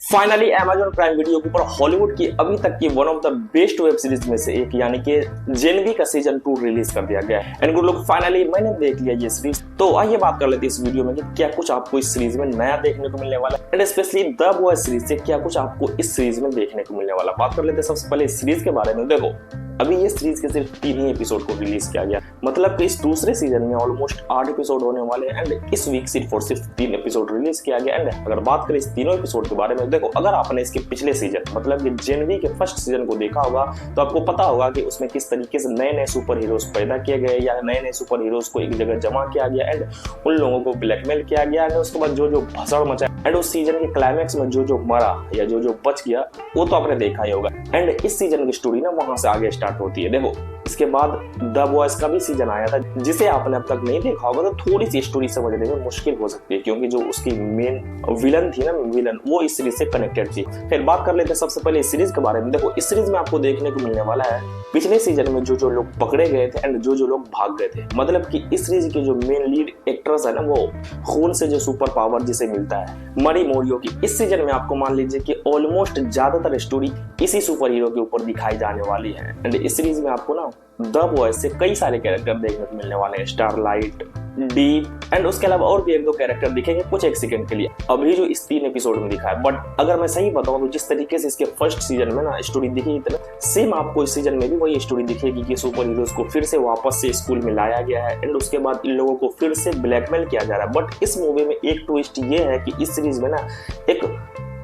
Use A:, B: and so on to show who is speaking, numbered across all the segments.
A: Finally Amazon prime video के ऊपर Hollywood की अभी तक की one of the best web series में से एक यानी कि जेन वी का सीजन 2 रिलीज कर दिया गया है। एंड गुड लुक फाइनली मैंने देख लिया ये सीरीज। तो आइए बात कर लेते हैं इस वीडियो में कि क्या कुछ आपको इस सीरीज में नया देखने को मिलने वाला है and specially the boys series से क्या कुछ आपको इस सीरीज में देखने को मिलने वाला। बात कर लेते हैं सबसे पहले इस सीरीज के बारे में। देखो अभी ये सीरीज के सिर्फ 3 ही एपिसोड को रिलीज किया गया, मतलब कि इस दूसरे सीजन में ऑलमोस्ट 8 एपिसोड होने वाले हैं एंड इस वीक सिर्फ 3 एपिसोड रिलीज किया गया। एंड अगर बात करें इस तीनों एपिसोड के बारे में, देखो अगर आपने इसके पिछले सीजन मतलब कि जेन वी के फर्स्ट सीजन को देखा होगा तो आपको पता होगा कि उसमें किस तरीके से नए नए सुपर हीरोज पैदा किए गए या नए नए सुपर हीरोज को एक जगह जमा किया गया एंड उन लोगों को ब्लैकमेल किया गया एंड उसके बाद जो भसड़ मचा एंड उस सीजन के क्लाइमैक्स में जो मरा या जो बच गया वो तो आपने देखा ही होगा। एंड इस सीजन की स्टोरी ना वहां से आगे स्टार्ट होती है। देखो इसके बाद द बॉयज का भी सीजन आया था जिसे आपने अब तक नहीं देखा होगा तो थोड़ी सी स्टोरी समझने में मुश्किल हो सकती है क्योंकि जो उसकी मेन विलन थी ना विलन वो इस सीरीज से कनेक्टेड थी। फिर बात कर लेते हैं सबसे पहले इस सीरीज के बारे में। देखो इस सीरीज में आपको देखने को मिलने वाला है पिछले सीजन में जो लोग पकड़े गए थे एंड जो लोग भाग गए थे, मतलब कि इस सीरीज के जो मेन लीड एक्ट्रेस है ना वो खून से जो सुपर पावर जिसे मिलता है मरी मोरियो की, इस सीजन में आपको मान लीजिए कि ऑलमोस्ट ज्यादातर स्टोरी इसी सुपर हीरो के ऊपर दिखाई जाने वाली है। एंड इस सीरीज में आपको ना द बॉयज से कई सारे कैरेक्टर देखने को मिलने वाले हैं, स्टारलाइट, डीप एंड उसके अलावा और भी 1-2 कैरेक्टर दिखेंगे कुछ एक सेकंड के लिए अभी जो इस 3 एपिसोड में दिखा है। बट अगर मैं सही बताऊं तो जिस तरीके से इसके फर्स्ट सीजन में ना स्टोरी दिखी सेम आपको इस सीजन में भी वही स्टोरी दिखेगी कि सुपर हीरोज को फिर से वापस से स्कूल में लाया गया है एंड उसके बाद इन लोगों को फिर से ब्लैकमेल किया जा रहा है। बट इस मूवी में एक ट्विस्ट ये है कि इस सीरीज में ना एक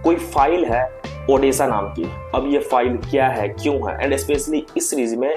A: कोई फाइल है ओडेसा नाम की। अब ये फाइल क्या है क्यों है एंड स्पेशली इस सीरीज में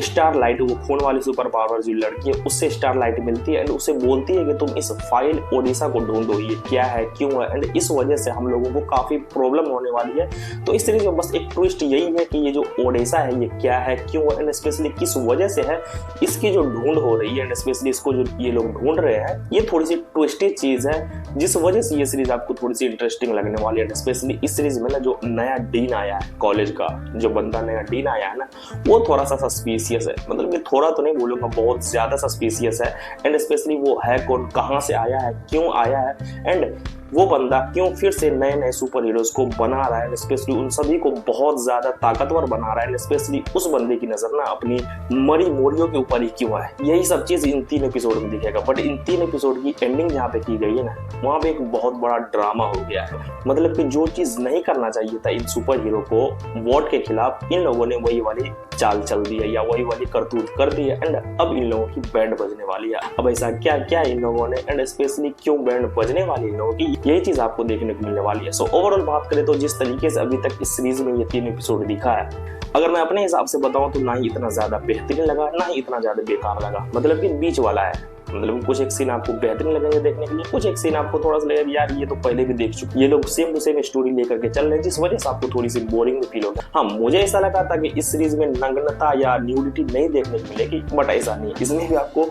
A: स्टारलाइट वो खून वाली सुपर पावर जो लड़की है उससे स्टारलाइट मिलती है एंड उसे बोलती है कि तुम इस फाइल ओडिशा को ढूंढो, ये क्या है क्यों है एंड इस वजह से हम लोगों को काफी प्रॉब्लम होने वाली है। तो इस सीरीज में बस एक ट्विस्ट यही है कि ये जो ओडिशा है ये क्या है क्यों है एंड स्पेशली किस वजह से है, इसकी जो ढूंढ हो रही है एंड स्पेशली इसको जो ये लोग ढूंढ रहे हैं ये थोड़ी सी ट्विस्टेड चीज है जिस वजह से ये सीरीज आपको थोड़ी सी इंटरेस्टिंग लगने वाली है। स्पेशली इस सीरीज में ना जो नया डीन आया है कॉलेज का, जो बंदा नया डीन आया है ना वो थोड़ा सा सस्पिशियस है, मतलब कि थोड़ा तो नहीं बोलूंगा बहुत ज्यादा सस्पिशियस है एंड स्पेशली वो है कौन, कहां से आया है, क्यों आया है एंड वो बंदा क्यों फिर से नए नए सुपर हीरोज को बना रहा है, स्पेशली उन सभी को बहुत ज्यादा ताकतवर बना रहा है। स्पेशली उस बंदे की नजर ना अपनी मरी मोरियो के ऊपर ही क्यों है, यही सब चीज इन 3 एपिसोड में दिखेगा। बट इन 3 एपिसोड की एंडिंग जहाँ पे की गई है ना वहाँ पे एक बहुत बड़ा ड्रामा हो गया है, मतलब कि जो चीज नहीं करना चाहिए था इन सुपर हीरो को वोट के खिलाफ इन लोगों ने वही वाली चाल चल दी है या वही वाली करतूत कर दी है एंड अब इन लोगों की बैंड बजने वाली है। अब ऐसा क्या क्या इन लोगों ने एंड स्पेशली क्यों बैंड बजने वाली इन लोगों की, यही चीज आपको देखने को मिलने वाली है। सो ओवरऑल बात करें तो जिस तरीके से अभी तक इस सीरीज में ये 3 एपिसोड दिखा है, अगर मैं अपने हिसाब से बताऊं तो ना ही इतना ज्यादा बेहतरीन लगा ना ही इतना ज्यादा बेकार लगा, मतलब कि बीच वाला है। मतलब कुछ एक सीन आपको बेहतरीन लगेंगे देखने के लिए, कुछ एक सीन आपको थोड़ा सा लगेगा यार ये तो पहले भी देख चुके, ये लोग सेम टू सेम स्टोरी लेकर के चल रहे हैं जिस वजह से आपको थोड़ी सी बोरिंग भी फील होगा। हाँ मुझे ऐसा लगा था कि इस सीरीज में नग्नता या न्यूडिटी नहीं देखने को मिलेगी, बट ऐसा नहीं है, इसमें भी आपको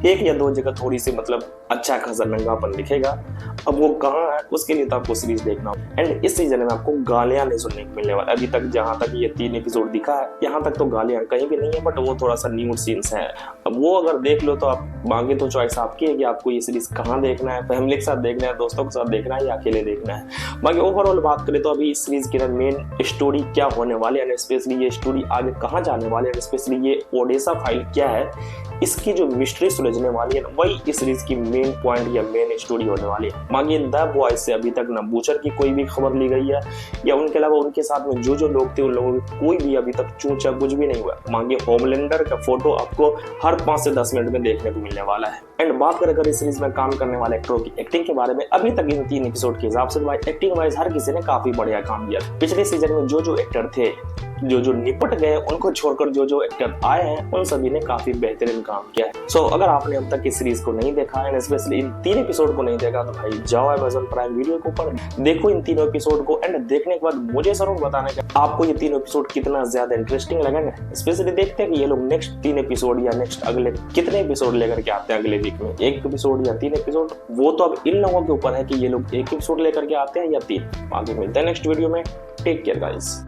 A: 1 या 2 जगह थोड़ी सी मतलब अच्छा खासा नंगापन दिखेगा। अब वो कहाँ है उसके लिए तो आपको सीरीज देखना हो। एंड इस सीजन में आपको गालियां नहीं सुनने को मिलने वाला, अभी तक जहां तक ये 3 एपिसोड दिखा है यहाँ तक तो गालियां कहीं भी नहीं है, बट वो थोड़ा सा न्यूड सीन्स है। अब वो अगर देख लो तो आप मांगे तो चॉइस आपकी है कि आपको ये सीरीज कहाँ देखना है, फैमिली के साथ देखना है, दोस्तों के साथ देखना है या अकेले देखना है। बाकी ओवरऑल बात करें तो अभी इस सीरीज की मेन स्टोरी क्या होने वाली है, स्पेशली ये स्टोरी आगे कहाँ जाने वाली है, स्पेशली ये ओडेसा फाइल क्या है, इसकी जो मिस्ट्री सुलझने वाली है वही इस सीरीज की मेन पॉइंट या मेन स्टोरी होने वाली है। मांगे द बॉयज से अभी तक न बूचर की कोई भी खबर ली गई है या उनके अलावा उनके साथ में जो लोग थे उन लोगों की कोई भी अभी तक चूचा कुछ भी नहीं हुआ। मांगे होमलैंडर का फोटो आपको हर 5 से 10 मिनट में देखने को मिलने वाला है। एंड बात करें अगर इस सीरीज में काम करने वाले एक्टरों की एक्टिंग के बारे में, अभी तक इन 3 एपिसोड के हिसाब से भाई एक्टिंग वाइज हर किसी ने काफी बढ़िया काम किया। पिछले सीजन में जो एक्टर थे जो निपट गए उनको छोड़कर जो एक्टर आए हैं उन सभी ने काफी बेहतरीन काम किया है। सो अगर आपने अब तक इस सीरीज को नहीं देखा है स्पेशली इन 3 एपिसोड को नहीं देखा तो भाई जाओ Amazon प्राइम वीडियो के ऊपर देखो इन 3 एपिसोड को एंड देखने के बाद मुझे जरूर बताना कि आपको ये 3 एपिसोड कितना ज्यादा इंटरेस्टिंग लगा। स्पेशली देखते हैं कि ये लोग नेक्स्ट 3 एपिसोड या नेक्स्ट अगले कितने एपिसोड लेकर के आते हैं अगले वीक में, 1 एपिसोड या 3 एपिसोड, वो तो अब इन लोगों के ऊपर है कि ये लोग 1 एपिसोड लेकर के आते हैं या 3। आगे मिलते हैं नेक्स्ट वीडियो में, टेक केयर गाइस।